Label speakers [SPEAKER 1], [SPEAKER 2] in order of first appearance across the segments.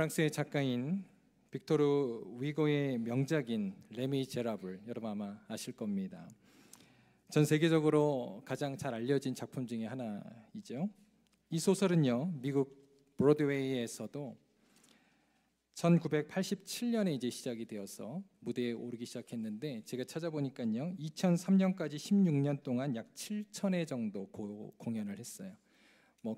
[SPEAKER 1] 프랑스의 작가인 빅토르 위고의 명작인 레미제라블, 여러분 아마 아실 겁니다. 전 세계적으로 가장 잘 알려진 작품 중에 하나이죠. 이 소설은요, 미국 브로드웨이에서도 1987년에 이제 시작이 되어서 무대에 오르기 시작했는데, 제가 찾아보니까요 2003년까지 16년 동안 약 7,000회 정도 공연을 했어요.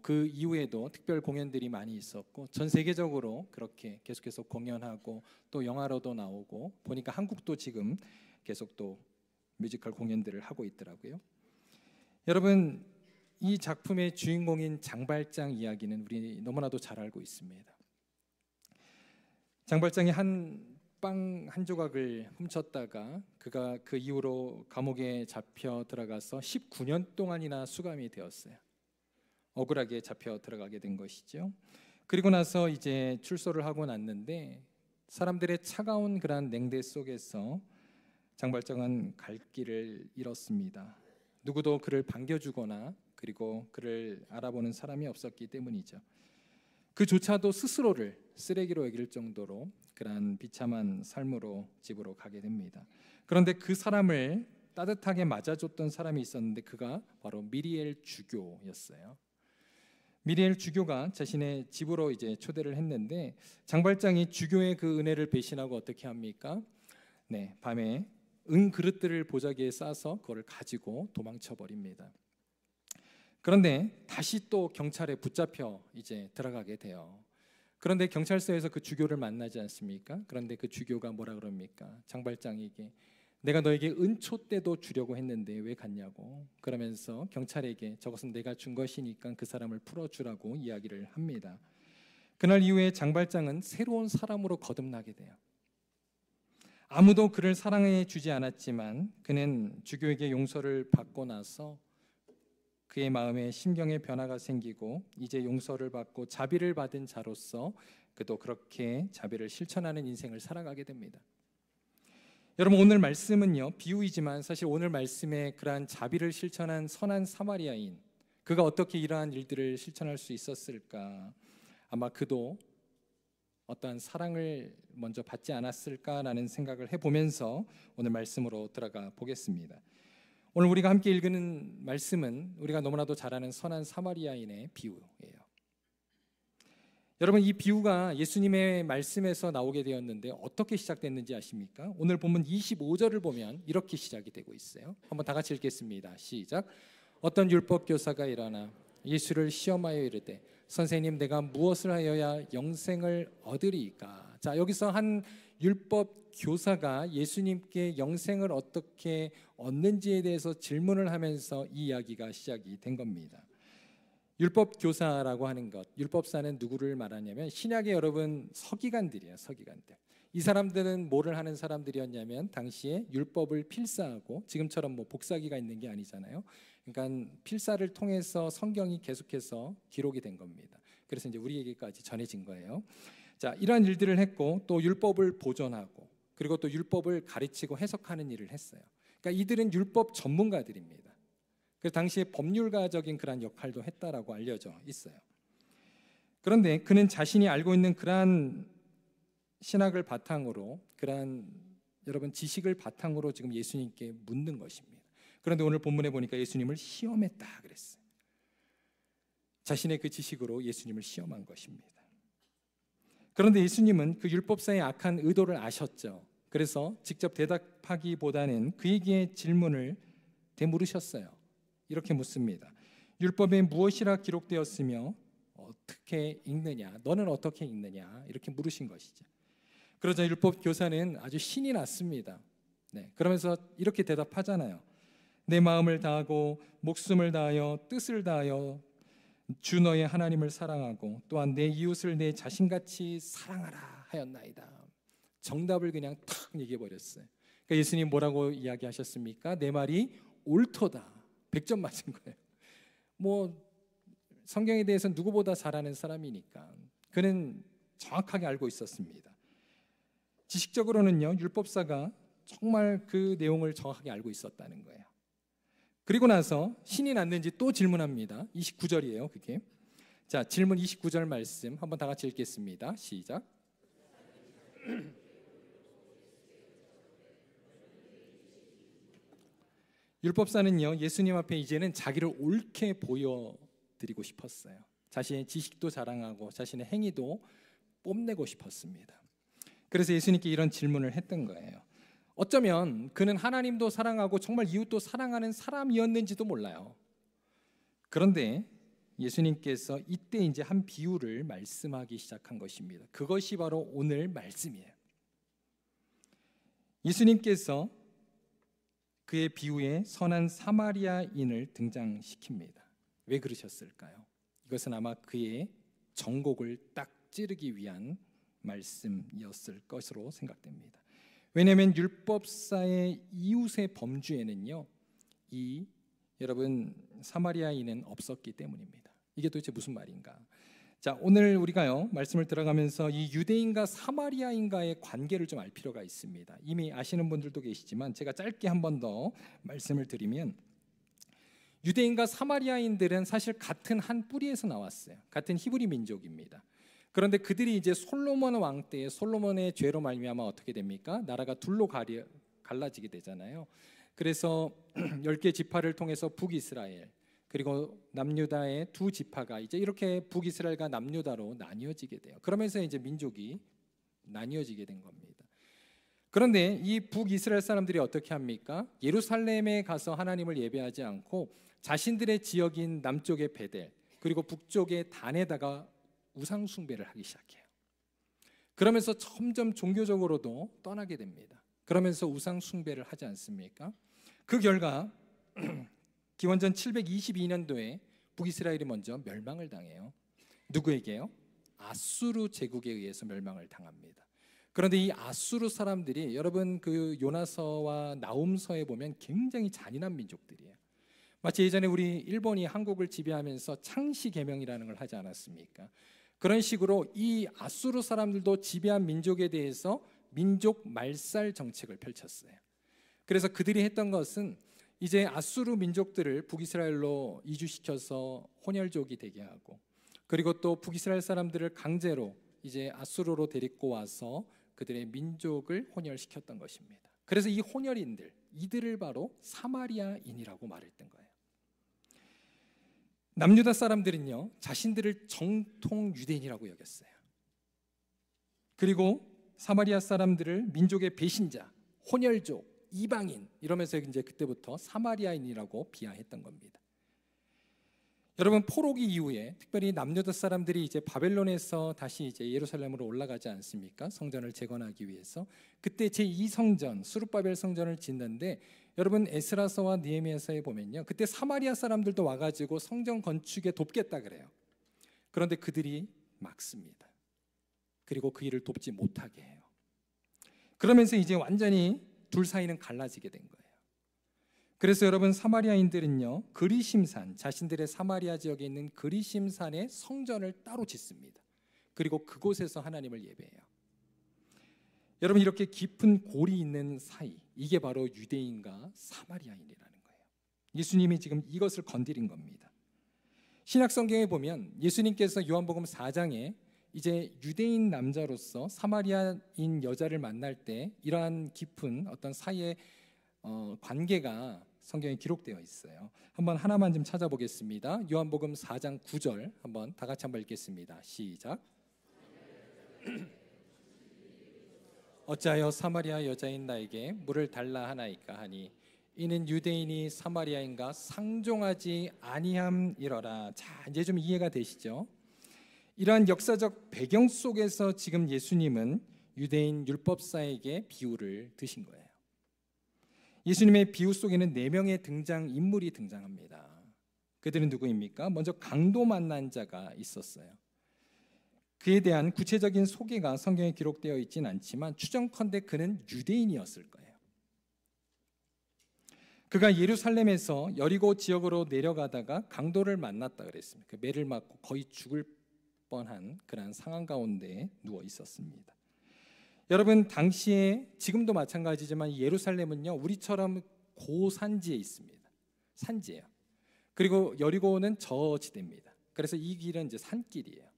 [SPEAKER 1] 그 이후에도 특별 공연들이 많이 있었고, 전 세계적으로 그렇게 계속해서 공연하고 또 영화로도 나오고, 보니까 한국도 지금 계속 또 뮤지컬 공연들을 하고 있더라고요. 여러분, 이 작품의 주인공인 장발장 이야기는 우리 너무나도 잘 알고 있습니다. 장발장이 빵 한 조각을 훔쳤다가 그가 그 이후로 감옥에 잡혀 들어가서 19년 동안이나 수감이 되었어요. 억울하게 잡혀 들어가게 된 것이죠. 그리고 나서 이제 출소를 하고 났는데, 사람들의 차가운 그런 냉대 속에서 장발장은 갈 길을 잃었습니다. 누구도 그를 반겨주거나 그리고 그를 알아보는 사람이 없었기 때문이죠. 그조차도 스스로를 쓰레기로 여길 정도로 그러한 비참한 삶으로 집으로 가게 됩니다. 그런데 그 사람을 따뜻하게 맞아줬던 사람이 있었는데, 그가 바로 미리엘 주교였어요. 미리엘 주교가 자신의 집으로 이제 초대를 했는데, 장발장이 주교의 그 은혜를 배신하고 어떻게 합니까? 밤에 은 그릇들을 보자기에 싸서 그걸 가지고 도망쳐 버립니다. 그런데 다시 또 경찰에 붙잡혀 이제 들어가게 돼요. 그런데 경찰서에서 그 주교를 만나지 않습니까? 그런데 그 주교가 뭐라 그럽니까? 장발장에게 내가 너에게 은초대도 주려고 했는데 왜 갔냐고. 그러면서 경찰에게 저것은 내가 준 것이니까 그 사람을 풀어주라고 이야기를 합니다. 그날 이후에 장발장은 새로운 사람으로 거듭나게 돼요. 아무도 그를 사랑해 주지 않았지만 그는 주교에게 용서를 받고 나서 그의 마음에 심경의 변화가 생기고, 이제 용서를 받고 자비를 받은 자로서 그도 그렇게 자비를 실천하는 인생을 살아가게 됩니다. 여러분, 오늘 말씀은요 비유이지만 사실 오늘 말씀에 그러한 자비를 실천한 선한 사마리아인, 그가 어떻게 이러한 일들을 실천할 수 있었을까? 아마 그도 어떠한 사랑을 먼저 받지 않았을까라는 생각을 해보면서 오늘 말씀으로 들어가 보겠습니다. 오늘 우리가 함께 읽는 말씀은 우리가 너무나도 잘 아는 선한 사마리아인의 비유예요. 여러분, 이 비유가 예수님의 말씀에서 나오게 되었는데 어떻게 시작됐는지 아십니까? 오늘 본문 25절을 보면 이렇게 시작이 되고 있어요. 한번 다 같이 읽겠습니다. 시작. 어떤 율법 교사가 일어나 예수를 시험하여 이르되 선생님, 내가 무엇을 하여야 영생을 얻으리이까? 자, 여기서 한 율법 교사가 예수님께 영생을 어떻게 얻는지에 대해서 질문을 하면서 이 이야기가 시작이 된 겁니다. 율법 교사라고 하는 것, 율법사는 누구를 말하냐면 신약의 여러분 서기관들이에요. 서기관들. 이 사람들은 뭐를 하는 사람들이었냐면 당시에 율법을 필사하고, 지금처럼 복사기가 있는 게 아니잖아요. 그러니까 필사를 통해서 성경이 계속해서 기록이 된 겁니다. 그래서 이제 우리에게까지 전해진 거예요. 자, 이러한 일들을 했고 또 율법을 보존하고 그리고 또 율법을 가르치고 해석하는 일을 했어요. 그러니까 이들은 율법 전문가들입니다. 그래서 당시에 법률가적인 그러한 역할도 했다라고 알려져 있어요. 그런데 그는 자신이 알고 있는 그러한 신학을 바탕으로, 그러한 여러분 지식을 바탕으로 지금 예수님께 묻는 것입니다. 그런데 오늘 본문에 보니까 예수님을 시험했다 그랬어요. 자신의 그 지식으로 예수님을 시험한 것입니다. 그런데 예수님은 그 율법사의 악한 의도를 아셨죠. 그래서 직접 대답하기보다는 그에게 질문을 되물으셨어요. 이렇게 묻습니다. 율법에 무엇이라 기록되었으며 어떻게 읽느냐? 너는 어떻게 읽느냐? 이렇게 물으신 것이죠. 그러자 율법 교사는 아주 신이 났습니다. 그러면서 이렇게 대답하잖아요. 내 마음을 다하고 목숨을 다하여 뜻을 다하여 주 너의 하나님을 사랑하고 또한 내 이웃을 내 자신같이 사랑하라 하였나이다. 정답을 그냥 탁 얘기해 버렸어요. 그러니까 예수님 뭐라고 이야기하셨습니까? 내 말이 옳도다. 100점 맞은 거예요. 성경에 대해서 누구보다 잘 아는 사람이니까 그는 정확하게 알고 있었습니다. 지식적으로는요, 율법사가 정말 그 내용을 정확하게 알고 있었다는 거예요. 그리고 나서 신이 났는지 또 질문합니다. 29절이에요, 그게. 자, 질문 29절 말씀 한번 다 같이 읽겠습니다. 시작. 율법사는요, 예수님 앞에 이제는 자기를 옳게 보여드리고 싶었어요. 자신의 지식도 자랑하고 자신의 행위도 뽐내고 싶었습니다. 그래서 예수님께 이런 질문을 했던 거예요. 어쩌면 그는 하나님도 사랑하고 정말 이웃도 사랑하는 사람이었는지도 몰라요. 그런데 예수님께서 이때 이제 한 비유를 말씀하기 시작한 것입니다. 그것이 바로 오늘 말씀이에요. 예수님께서 그의 비유에 선한 사마리아인을 등장시킵니다. 왜 그러셨을까요? 이것은 아마 그의 정곡을 딱 찌르기 위한 말씀이었을 것으로 생각됩니다. 왜냐하면 율법사의 이웃의 범주에는요, 이 여러분 사마리아인은 없었기 때문입니다. 이게 도대체 무슨 말인가? 자, 오늘 우리가요 말씀을 들어가면서 이 유대인과 사마리아인과의 관계를 좀 알 필요가 있습니다. 이미 아시는 분들도 계시지만 제가 짧게 한 번 더 말씀을 드리면, 유대인과 사마리아인들은 사실 같은 한 뿌리에서 나왔어요. 같은 히브리 민족입니다. 그런데 그들이 이제 솔로몬 왕 때에 솔로몬의 죄로 말미암아 어떻게 됩니까? 나라가 둘로 갈라지게 되잖아요. 그래서 10개 지파를 통해서 북이스라엘, 그리고 남유다의 두 지파가 이제 이렇게 북이스라엘과 남유다로 나뉘어지게 돼요. 그러면서 이제 민족이 나뉘어지게 된 겁니다. 그런데 이 북이스라엘 사람들이 어떻게 합니까? 예루살렘에 가서 하나님을 예배하지 않고 자신들의 지역인 남쪽의 베델, 그리고 북쪽의 단에다가 우상 숭배를 하기 시작해요. 그러면서 점점 종교적으로도 떠나게 됩니다. 그러면서 우상 숭배를 하지 않습니까? 그 결과 기원전 722년도에 북이스라엘이 먼저 멸망을 당해요. 누구에게요? 아수르 제국에 의해서 멸망을 당합니다. 그런데 이 아수르 사람들이 여러분 그 요나서와 나훔서에 보면 굉장히 잔인한 민족들이에요. 마치 예전에 우리 일본이 한국을 지배하면서 창시개명이라는 걸 하지 않았습니까? 그런 식으로 이 아수르 사람들도 지배한 민족에 대해서 민족 말살 정책을 펼쳤어요. 그래서 그들이 했던 것은 이제 아수르 민족들을 북이스라엘로 이주시켜서 혼혈족이 되게 하고, 그리고 또 북이스라엘 사람들을 강제로 이제 아수르로 데리고 와서 그들의 민족을 혼혈시켰던 것입니다. 그래서 이 혼혈인들, 이들을 바로 사마리아인이라고 말했던 거예요. 남유다 사람들은요, 자신들을 정통 유대인이라고 여겼어요. 그리고 사마리아 사람들을 민족의 배신자, 혼혈족, 이방인 이러면서 이제 그때부터 사마리아인이라고 비하했던 겁니다. 여러분, 포로기 이후에 특별히 남유다 사람들이 이제 바벨론에서 다시 이제 예루살렘으로 올라가지 않습니까? 성전을 재건하기 위해서. 그때 제2성전 수룹바벨 성전을 짓는데, 여러분 에스라서와 느헤미야서에 보면요, 그때 사마리아 사람들도 와가지고 성전 건축에 돕겠다 그래요. 그런데 그들이 막습니다. 그리고 그 일을 돕지 못하게 해요. 그러면서 이제 완전히 둘 사이는 갈라지게 된 거예요. 그래서 여러분 사마리아인들은요, 그리심산, 자신들의 사마리아 지역에 있는 그리심산에 성전을 따로 짓습니다. 그리고 그곳에서 하나님을 예배해요. 여러분, 이렇게 깊은 골이 있는 사이, 이게 바로 유대인과 사마리아인이라는 거예요. 예수님이 지금 이것을 건드린 겁니다. 신약성경에 보면 예수님께서 요한복음 4장에 이제 유대인 남자로서 사마리아인 여자를 만날 때 이러한 깊은 어떤 사이의 관계가 성경에 기록되어 있어요. 한번 하나만 좀 찾아보겠습니다. 요한복음 4장 9절 한번 다 같이 한번 읽겠습니다. 시작. 어찌하여 사마리아 여자인 나에게 물을 달라 하나이까 하니 이는 유대인이 사마리아인과 상종하지 아니함이러라. 자, 이제 좀 이해가 되시죠? 이러한 역사적 배경 속에서 지금 예수님은 유대인 율법사에게 비유를 드신 거예요. 예수님의 비유 속에는 4명의 인물이 등장합니다. 그들은 누구입니까? 먼저 강도 만난 자가 있었어요. 그에 대한 구체적인 소개가 성경에 기록되어 있지는 않지만 추정컨대 그는 유대인이었을 거예요. 그가 예루살렘에서 여리고 지역으로 내려가다가 강도를 만났다 그랬습니다. 그 매를 맞고 거의 죽을 뻔한 그런 상황 가운데 누워 있었습니다. 여러분, 당시에 지금도 마찬가지지만 예루살렘은요, 우리처럼 고산지에 있습니다. 산지예요. 그리고 여리고는 저지대입니다. 그래서 이 길은 이제 산길이에요.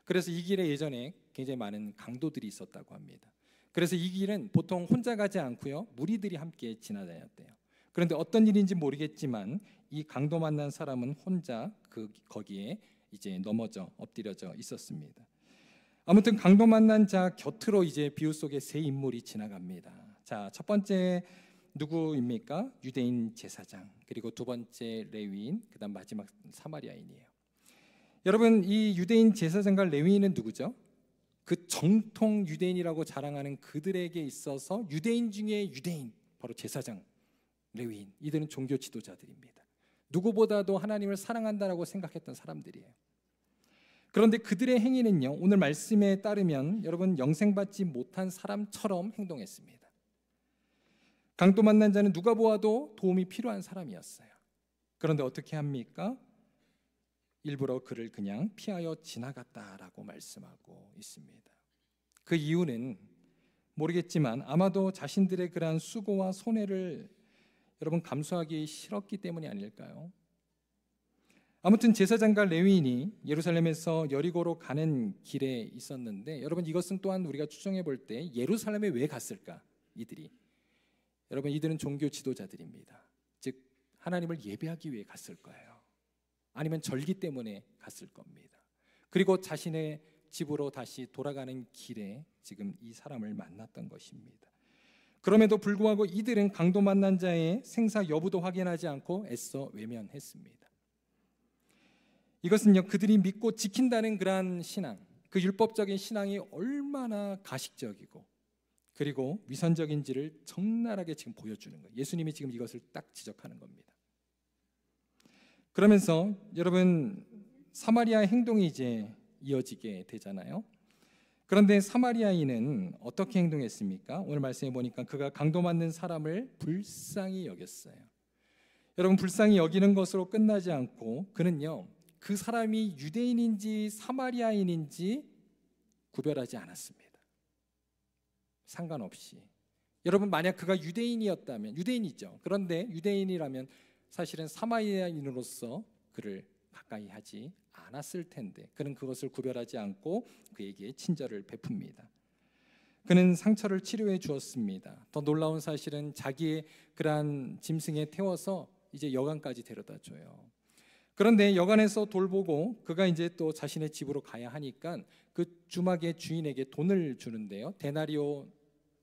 [SPEAKER 1] 그래서 이 길에 예전에 굉장히 많은 강도들이 있었다고 합니다. 그래서 이 길은 보통 혼자 가지 않고요, 무리들이 함께 지나다녔대요. 그런데 어떤 일인지 모르겠지만 이 강도 만난 사람은 혼자 거기에 이제 넘어져 엎드려져 있었습니다. 아무튼 강도 만난 자 곁으로 이제 비유 속에 세 인물이 지나갑니다. 자, 첫 번째 누구입니까? 유대인 제사장, 그리고 두 번째 레위인, 그다음 마지막 사마리아인이에요. 여러분, 이 유대인 제사장과 레위인은 누구죠? 그 정통 유대인이라고 자랑하는 그들에게 있어서 유대인 중에 유대인, 바로 제사장, 레위인, 이들은 종교 지도자들입니다. 누구보다도 하나님을 사랑한다라고 생각했던 사람들이에요. 그런데 그들의 행위는요, 오늘 말씀에 따르면 여러분 영생받지 못한 사람처럼 행동했습니다. 강도 만난 자는 누가 보아도 도움이 필요한 사람이었어요. 그런데 어떻게 합니까? 일부러 그를 그냥 피하여 지나갔다라고 말씀하고 있습니다. 그 이유는 모르겠지만 아마도 자신들의 그러한 수고와 손해를 여러분 감수하기 싫었기 때문이 아닐까요? 아무튼 제사장과 레위인이 예루살렘에서 여리고로 가는 길에 있었는데, 여러분 이것은 또한 우리가 추정해 볼 때 예루살렘에 왜 갔을까? 여러분 이들은 종교 지도자들입니다. 즉 하나님을 예배하기 위해 갔을 거예요. 아니면 절기 때문에 갔을 겁니다. 그리고 자신의 집으로 다시 돌아가는 길에 지금 이 사람을 만났던 것입니다. 그럼에도 불구하고 이들은 강도 만난 자의 생사 여부도 확인하지 않고 애써 외면했습니다. 이것은요, 그들이 믿고 지킨다는 그러한 신앙, 그 율법적인 신앙이 얼마나 가식적이고 그리고 위선적인지를 적나라하게 지금 보여주는 거예요. 예수님이 지금 이것을 딱 지적하는 겁니다. 그러면서 여러분 사마리아의 행동이 이제 이어지게 되잖아요. 그런데 사마리아인은 어떻게 행동했습니까? 오늘 말씀해 보니까 그가 강도 맞는 사람을 불쌍히 여겼어요. 여러분 불쌍히 여기는 것으로 끝나지 않고 그는요, 그 사람이 유대인인지 사마리아인인지 구별하지 않았습니다. 상관없이. 여러분 만약 그가 유대인이었다면, 유대인이죠. 그런데 유대인이라면 사실은 사마리아인으로서 그를 가까이 하지 않았을 텐데 그는 그것을 구별하지 않고 그에게 친절을 베풉니다. 그는 상처를 치료해 주었습니다. 더 놀라운 사실은 자기의 그러한 짐승에 태워서 이제 여관까지 데려다 줘요. 그런데 여관에서 돌보고 그가 이제 또 자신의 집으로 가야 하니까 그 주막의 주인에게 돈을 주는데요, 데나리오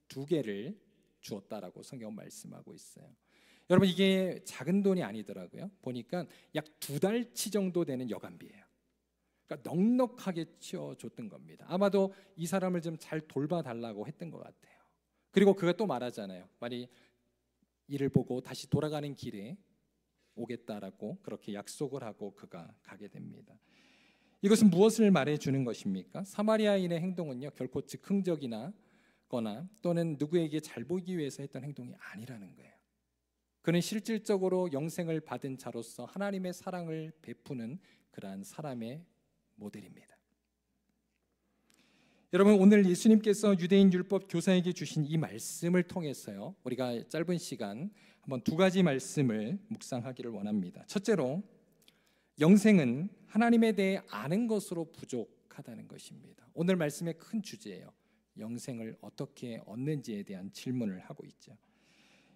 [SPEAKER 1] 2개를 주었다라고 성경은 말씀하고 있어요. 여러분 이게 작은 돈이 아니더라고요. 보니까 약 2달치 정도 되는 여관비예요. 그러니까 넉넉하게 치워줬던 겁니다. 아마도 이 사람을 좀 잘 돌봐달라고 했던 것 같아요. 그리고 그가 또 말하잖아요. 만약 이를 보고 다시 돌아가는 길에 오겠다라고 그렇게 약속을 하고 그가 가게 됩니다. 이것은 무엇을 말해주는 것입니까? 사마리아인의 행동은요, 결코 즉흥적이나 거나 또는 누구에게 잘 보이기 위해서 했던 행동이 아니라는 거예요. 그는 실질적으로 영생을 받은 자로서 하나님의 사랑을 베푸는 그러한 사람의 모델입니다. 여러분 오늘 예수님께서 유대인 율법 교사에게 주신 이 말씀을 통해서요, 우리가 짧은 시간 한번 2가지 말씀을 묵상하기를 원합니다. 첫째로 영생은 하나님에 대해 아는 것으로 부족하다는 것입니다. 오늘 말씀의 큰 주제예요. 영생을 어떻게 얻는지에 대한 질문을 하고 있죠.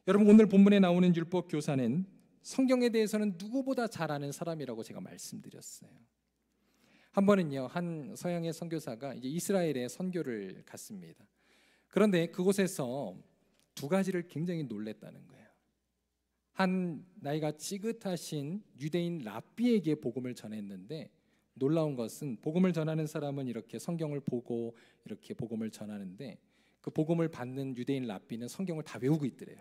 [SPEAKER 1] 여러분 오늘 본문에 나오는 율법 교사는 성경에 대해서는 누구보다 잘 아는 사람이라고 제가 말씀드렸어요. 한 번은요, 한 서양의 선교사가 이제 이스라엘에 선교를 갔습니다. 그런데 그곳에서 2가지를 굉장히 놀랬다는 거예요. 한 나이가 지긋하신 유대인 랍비에게 복음을 전했는데 놀라운 것은 복음을 전하는 사람은 이렇게 성경을 보고 이렇게 복음을 전하는데 그 복음을 받는 유대인 랍비는 성경을 다 외우고 있더래요.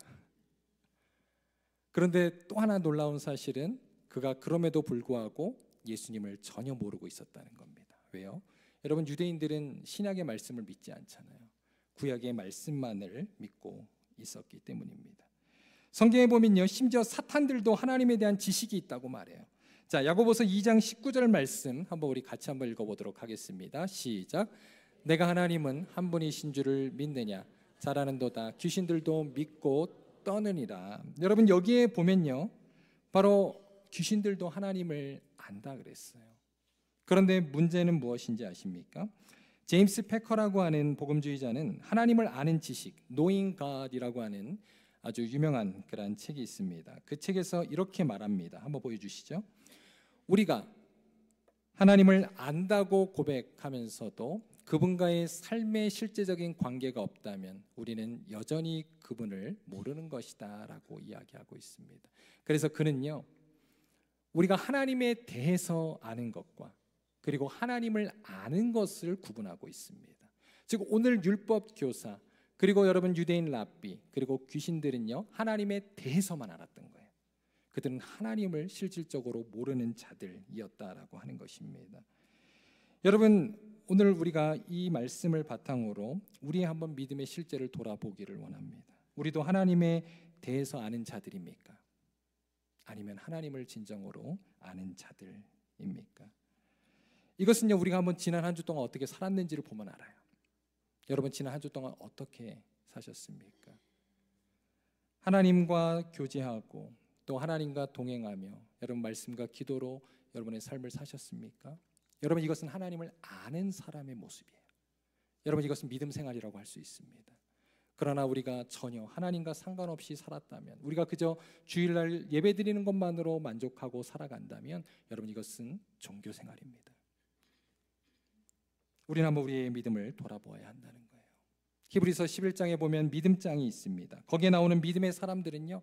[SPEAKER 1] 그런데 또 하나 놀라운 사실은 그가 그럼에도 불구하고 예수님을 전혀 모르고 있었다는 겁니다. 왜요? 여러분 유대인들은 신약의 말씀을 믿지 않잖아요. 구약의 말씀만을 믿고 있었기 때문입니다. 성경에 보면요, 심지어 사탄들도 하나님에 대한 지식이 있다고 말해요. 자, 야고보서 2장 19절 말씀 한번 우리 같이 한번 읽어보도록 하겠습니다. 시작. 내가 하나님은 한 분이신 줄을 믿느냐? 잘하는도다. 귀신들도 믿고 떠느니라. 여러분 여기에 보면요, 바로 귀신들도 하나님을 안다 그랬어요. 그런데 문제는 무엇인지 아십니까? 제임스 패커라고 하는 복음주의자는 하나님을 아는 지식, Knowing God이라고 하는 아주 유명한 그런 책이 있습니다. 그 책에서 이렇게 말합니다. 한번 보여주시죠. 우리가 하나님을 안다고 고백하면서도 그분과의 삶의 실제적인 관계가 없다면 우리는 여전히 그분을 모르는 것이다 라고 이야기하고 있습니다. 그래서 그는요, 우리가 하나님에 대해서 아는 것과 그리고 하나님을 아는 것을 구분하고 있습니다. 즉 오늘 율법 교사 그리고 여러분 유대인 랍비 그리고 귀신들은요, 하나님에 대해서만 알았던 거예요. 그들은 하나님을 실질적으로 모르는 자들이었다라고 하는 것입니다. 여러분, 오늘 우리가 이 말씀을 바탕으로 우리의 한번 믿음의 실제를 돌아보기를 원합니다. 우리도 하나님에 대해서 아는 자들입니까? 아니면 하나님을 진정으로 아는 자들입니까? 이것은요, 우리가 한번 지난 한 주 동안 어떻게 살았는지를 보면 알아요. 여러분, 지난 한 주 동안 어떻게 사셨습니까? 하나님과 교제하고 또 하나님과 동행하며 여러분 말씀과 기도로 여러분의 삶을 사셨습니까? 여러분, 이것은 하나님을 아는 사람의 모습이에요. 여러분, 이것은 믿음 생활이라고 할 수 있습니다. 그러나 우리가 전혀 하나님과 상관없이 살았다면, 우리가 그저 주일날 예배드리는 것만으로 만족하고 살아간다면 여러분, 이것은 종교 생활입니다. 우리는 한번 우리의 믿음을 돌아보아야 한다는 거예요. 히브리서 11장에 보면 믿음장이 있습니다. 거기에 나오는 믿음의 사람들은요,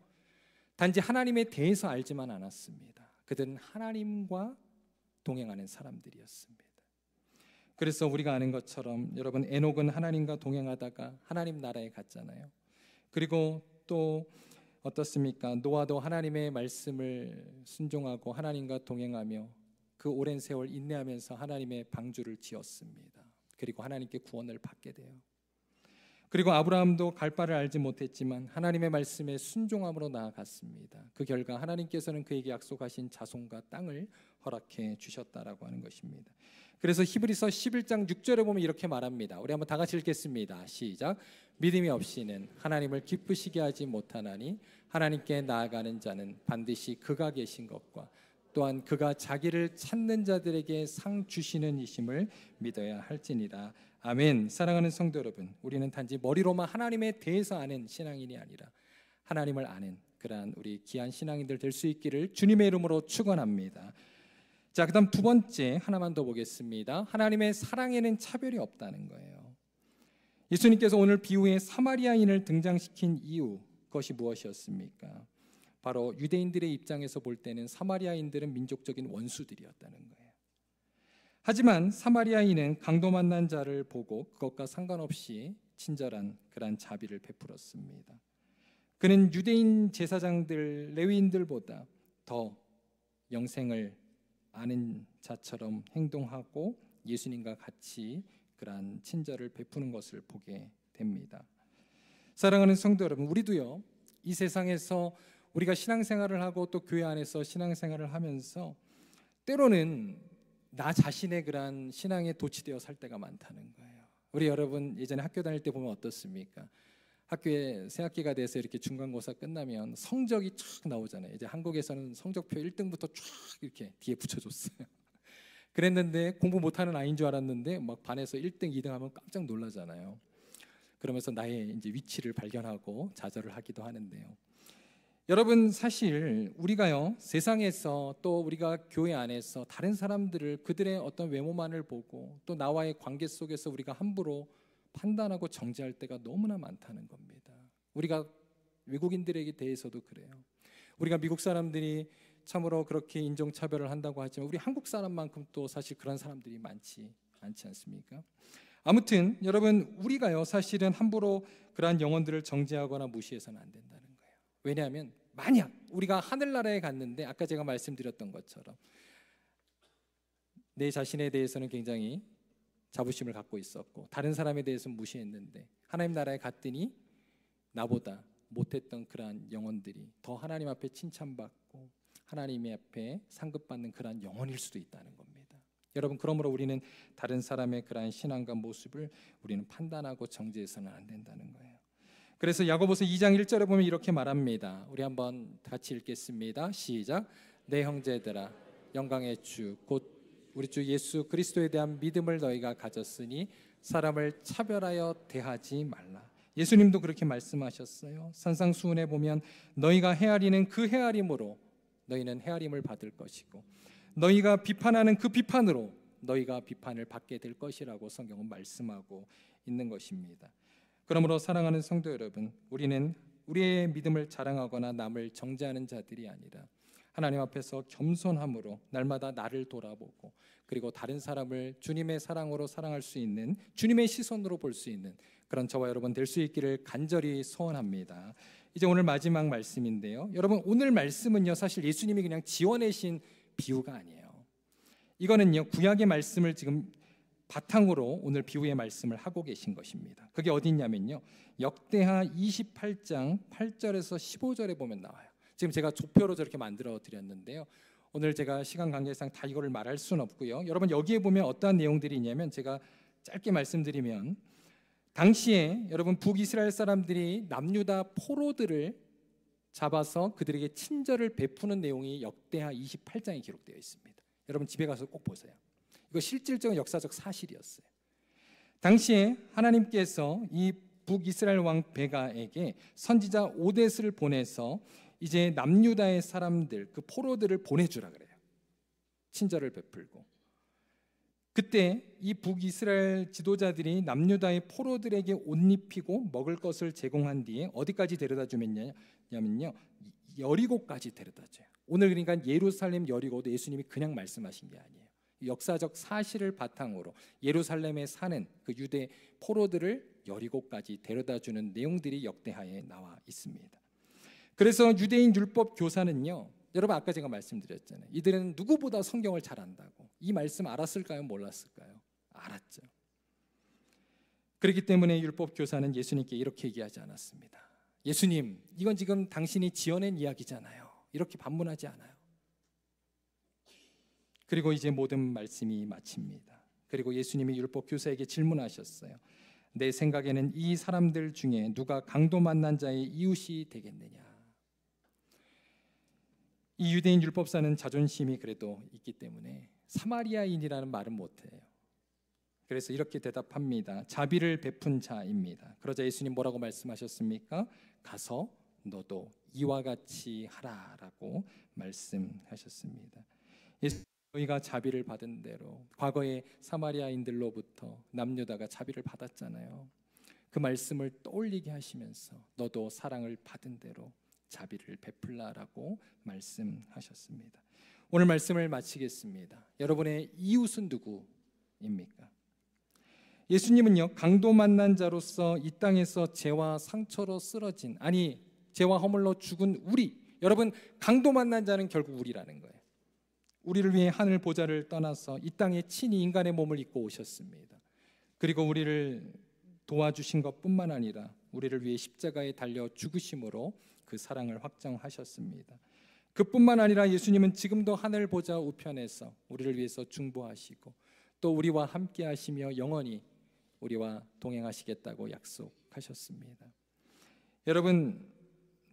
[SPEAKER 1] 단지 하나님에 대해서 알지만 않았습니다. 그들은 하나님과 동행하는 사람들이었습니다. 그래서 우리가 아는 것처럼 여러분, 에녹은 하나님과 동행하다가 하나님 나라에 갔잖아요. 그리고 또 어떻습니까? 노아도 하나님의 말씀을 순종하고 하나님과 동행하며 그 오랜 세월 인내하면서 하나님의 방주를 지었습니다. 그리고 하나님께 구원을 받게 돼요. 그리고 아브라함도 갈 바를 알지 못했지만 하나님의 말씀에 순종함으로 나아갔습니다. 그 결과 하나님께서는 그에게 약속하신 자손과 땅을 허락해 주셨다라고 하는 것입니다. 그래서 히브리서 11장 6절에 보면 이렇게 말합니다. 우리 한번 다 같이 읽겠습니다. 시작. 믿음이 없이는 하나님을 기쁘시게 하지 못하나니 하나님께 나아가는 자는 반드시 그가 계신 것과 또한 그가 자기를 찾는 자들에게 상 주시는 이심을 믿어야 할지니라. 아멘. 사랑하는 성도 여러분, 우리는 단지 머리로만 하나님에 대해서 아는 신앙인이 아니라 하나님을 아는 그러한 우리 귀한 신앙인들 될 수 있기를 주님의 이름으로 축원합니다. 자, 그다음 두 번째 하나만 더 보겠습니다. 하나님의 사랑에는 차별이 없다는 거예요. 예수님께서 오늘 비유에 사마리아인을 등장시킨 이유, 그것이 무엇이었습니까? 바로 유대인들의 입장에서 볼 때는 사마리아인들은 민족적인 원수들이었다는 거예요. 하지만 사마리아인은 강도 만난 자를 보고 그것과 상관없이 친절한 그러한 자비를 베풀었습니다. 그는 유대인 제사장들, 레위인들보다 더 영생을 아는 자처럼 행동하고 예수님과 같이 그러한 친절을 베푸는 것을 보게 됩니다. 사랑하는 성도 여러분, 우리도요, 이 세상에서 우리가 신앙생활을 하고 또 교회 안에서 신앙생활을 하면서 때로는 나 자신의 그러한 신앙에 도취되어 살 때가 많다는 거예요. 우리 여러분 예전에 학교 다닐 때 보면 어떻습니까? 학교에 새학기가 돼서 이렇게 중간고사 끝나면 성적이 쫙 나오잖아요. 이제 한국에서는 성적표 1등부터 쫙 이렇게 뒤에 붙여줬어요. 그랬는데 공부 못하는 아이인 줄 알았는데 막 반에서 1등, 2등 하면 깜짝 놀라잖아요. 그러면서 나의 이제 위치를 발견하고 좌절을 하기도 하는데요. 여러분, 사실 우리가요, 세상에서 또 우리가 교회 안에서 다른 사람들을 그들의 어떤 외모만을 보고 또 나와의 관계 속에서 우리가 함부로 판단하고 정죄할 때가 너무나 많다는 겁니다. 우리가 외국인들에게 대해서도 그래요. 우리가 미국 사람들이 참으로 그렇게 인종차별을 한다고 하지만 우리 한국 사람만큼 또 사실 그런 사람들이 많지 않지 않습니까? 아무튼 여러분, 우리가요, 사실은 함부로 그러한 영혼들을 정죄하거나 무시해서는 안 된다는 거예요. 왜냐하면 만약 우리가 하늘나라에 갔는데 아까 제가 말씀드렸던 것처럼 내 자신에 대해서는 굉장히 자부심을 갖고 있었고 다른 사람에 대해서는 무시했는데 하나님 나라에 갔더니 나보다 못했던 그러한 영혼들이 더 하나님 앞에 칭찬받고 하나님 앞에 상급받는 그러한 영혼일 수도 있다는 겁니다. 여러분, 그러므로 우리는 다른 사람의 그러한 신앙과 모습을 우리는 판단하고 정죄해서는 안 된다는 거예요. 그래서 야고보서 2장 1절에 보면 이렇게 말합니다. 우리 한번 같이 읽겠습니다. 시작. 내 형제들아, 영광의 주 곧 우리 주 예수 그리스도에 대한 믿음을 너희가 가졌으니 사람을 차별하여 대하지 말라. 예수님도 그렇게 말씀하셨어요. 산상수훈에 보면 너희가 헤아리는 그 헤아림으로 너희는 헤아림을 받을 것이고 너희가 비판하는 그 비판으로 너희가 비판을 받게 될 것이라고 성경은 말씀하고 있는 것입니다. 그러므로 사랑하는 성도 여러분, 우리는 우리의 믿음을 자랑하거나 남을 정죄하는 자들이 아니라 하나님 앞에서 겸손함으로 날마다 나를 돌아보고 그리고 다른 사람을 주님의 사랑으로 사랑할 수 있는, 주님의 시선으로 볼 수 있는 그런 저와 여러분 될 수 있기를 간절히 소원합니다. 이제 오늘 마지막 말씀인데요, 여러분 오늘 말씀은요 사실 예수님이 그냥 지어내신 비유가 아니에요. 이거는요 구약의 말씀을 지금 바탕으로 오늘 비유의 말씀을 하고 계신 것입니다. 그게 어디 있냐면요, 역대하 28장 8절에서 15절에 보면 나와요. 지금 제가 조표로 저렇게 만들어 드렸는데요, 오늘 제가 시간 관계상 다 이거를 말할 수는 없고요. 여러분 여기에 보면 어떠한 내용들이 있냐면, 제가 짧게 말씀드리면 당시에 여러분 북이스라엘 사람들이 남유다 포로들을 잡아서 그들에게 친절을 베푸는 내용이 역대하 28장에 기록되어 있습니다. 여러분 집에 가서 꼭 보세요. 이거 실질적인 역사적 사실이었어요. 당시에 하나님께서 이 북이스라엘 왕 베가에게 선지자 오뎃을 보내서 이제 남유다의 사람들, 그 포로들을 보내주라 그래요. 친절을 베풀고. 그때 이 북이스라엘 지도자들이 남유다의 포로들에게 옷 입히고 먹을 것을 제공한 뒤에 어디까지 데려다 주면요, 여리고까지 데려다 줘요. 오늘 그러니까 예루살렘 여리고도 예수님이 그냥 말씀하신 게 아니에요. 역사적 사실을 바탕으로 예루살렘에 사는 그 유대 포로들을 여리고까지 데려다 주는 내용들이 역대하에 나와 있습니다. 그래서 유대인 율법 교사는요, 여러분 아까 제가 말씀드렸잖아요. 이들은 누구보다 성경을 잘 안다고. 이 말씀 알았을까요? 몰랐을까요? 알았죠. 그렇기 때문에 율법 교사는 예수님께 이렇게 얘기하지 않았습니다. 예수님, 이건 지금 당신이 지어낸 이야기잖아요. 이렇게 반문하지 않아요. 그리고 이제 모든 말씀이 마칩니다. 그리고 예수님이 율법 교사에게 질문하셨어요. 내 생각에는 이 사람들 중에 누가 강도 만난 자의 이웃이 되겠느냐. 이 유대인 율법사는 자존심이 그래도 있기 때문에 사마리아인이라는 말은 못해요. 그래서 이렇게 대답합니다. 자비를 베푼 자입니다. 그러자 예수님 뭐라고 말씀하셨습니까? 가서 너도 이와 같이 하라라고 말씀하셨습니다. 너희가 자비를 받은 대로, 과거에 사마리아인들로부터 남유다가 자비를 받았잖아요. 그 말씀을 떠올리게 하시면서 너도 사랑을 받은 대로 자비를 베풀라라고 말씀하셨습니다. 오늘 말씀을 마치겠습니다. 여러분의 이웃은 누구입니까? 예수님은요, 강도 만난 자로서 이 땅에서 죄와 상처로 쓰러진, 아니 죄와 허물로 죽은 우리, 여러분 강도 만난 자는 결국 우리라는 거예요. 우리를 위해 하늘 보좌를 떠나서 이 땅에 친히 인간의 몸을 입고 오셨습니다. 그리고 우리를 도와주신 것뿐만 아니라 우리를 위해 십자가에 달려 죽으심으로 그 사랑을 확정하셨습니다. 그뿐만 아니라 예수님은 지금도 하늘 보좌 우편에서 우리를 위해서 중보하시고 또 우리와 함께 하시며 영원히 우리와 동행하시겠다고 약속하셨습니다. 여러분,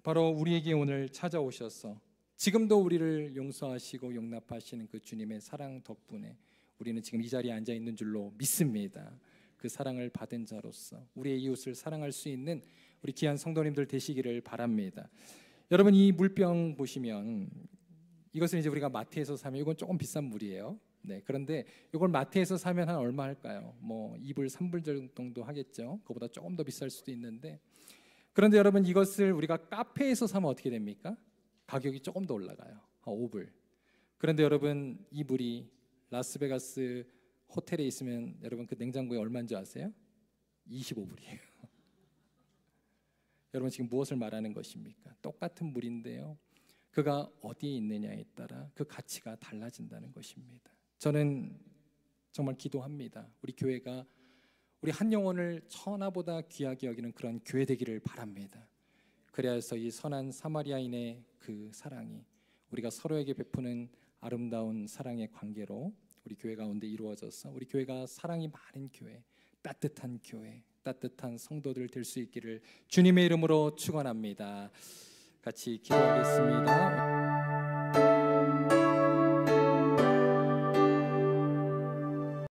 [SPEAKER 1] 바로 우리에게 오늘 찾아오셔서 지금도 우리를 용서하시고 용납하시는 그 주님의 사랑 덕분에 우리는 지금 이 자리에 앉아 있는 줄로 믿습니다. 그 사랑을 받은 자로서 우리의 이웃을 사랑할 수 있는 우리 귀한 성도님들 되시기를 바랍니다. 여러분, 이 물병 보시면 이것을 이제 우리가 마트에서 사면, 이건 조금 비싼 물이에요. 네, 그런데 이걸 마트에서 사면 한 얼마 할까요? 뭐 2불, 3불 정도 하겠죠. 그보다 조금 더 비쌀 수도 있는데, 그런데 여러분 이것을 우리가 카페에서 사면 어떻게 됩니까? 가격이 조금 더 올라가요. 5불. 그런데 여러분 이 물이 라스베가스 호텔에 있으면 여러분 그 냉장고에 얼마인지 아세요? 25불이에요. 여러분 지금 무엇을 말하는 것입니까? 똑같은 물인데요, 그가 어디에 있느냐에 따라 그 가치가 달라진다는 것입니다. 저는 정말 기도합니다. 우리 교회가 우리 한 영혼을 천하보다 귀하게 여기는 그런 교회 되기를 바랍니다. 그래서 이 선한 사마리아인의 그 사랑이 우리가 서로에게 베푸는 아름다운 사랑의 관계로 우리 교회 가운데 이루어져서 우리 교회가 사랑이 많은 교회, 따뜻한 교회, 따뜻한 성도들 될 수 있기를 주님의 이름으로 축원합니다. 같이 기도하겠습니다.